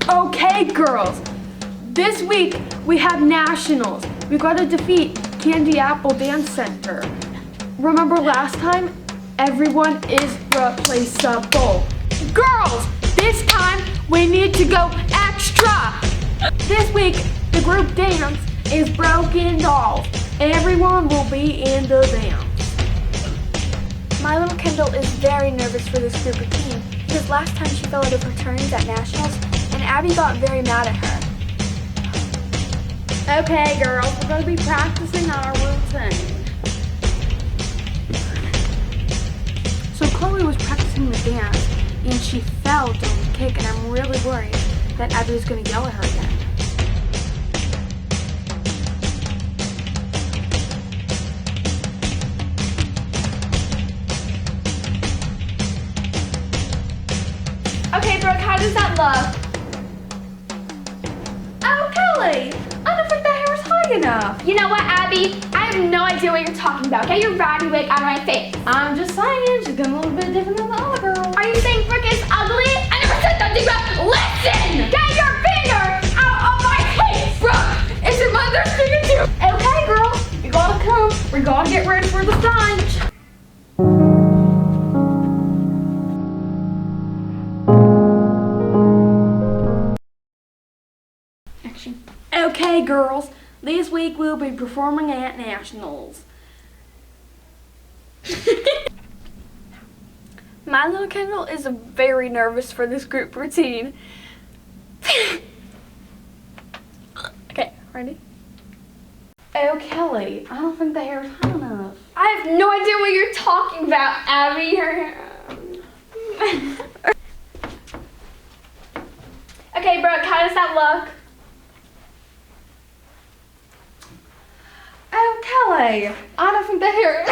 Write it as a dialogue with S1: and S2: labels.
S1: Okay, girls. This week we have nationals. We gotta defeat Candy Apple Dance Center. Remember last time? Everyone is replaceable. Girls, this time we need to go extra. This week the group dance is Broken Dolls. Everyone will be in the dance.
S2: My little Kendall is very nervous for this group routine because last time she fell out of her turns at nationals and Abby got very mad at her.
S1: Okay, girls, we're going to be practicing our routine. So Chloe was practicing the dance, and she fell during the kick, and I'm really worried that Abby is going to yell at her again.
S2: Okay, Brooke, how does that look?
S1: Oh, Kelly, I don't think that hair is high enough.
S2: You know what, Abby? I have no idea what you're talking about. Get your ratty wig out of my face.
S1: I'm just saying, she's getting a little bit different than the other girl.
S2: Are you saying Brooke is ugly? I never said that to you. Listen! Get your finger out of my face! Brooke, it's your mother speaking to you.
S1: Okay, girl, you gotta come. We gotta get ready for the stage. Okay, girls, this week we'll be performing at nationals. My little Kendall is very nervous for this group routine. Okay, ready? Oh, Kelly, I don't think the hair is high enough.
S2: I have no idea what you're talking about, Abby. Okay, Brooke, how does that look?
S1: Oh, Kelly, I don't think the hair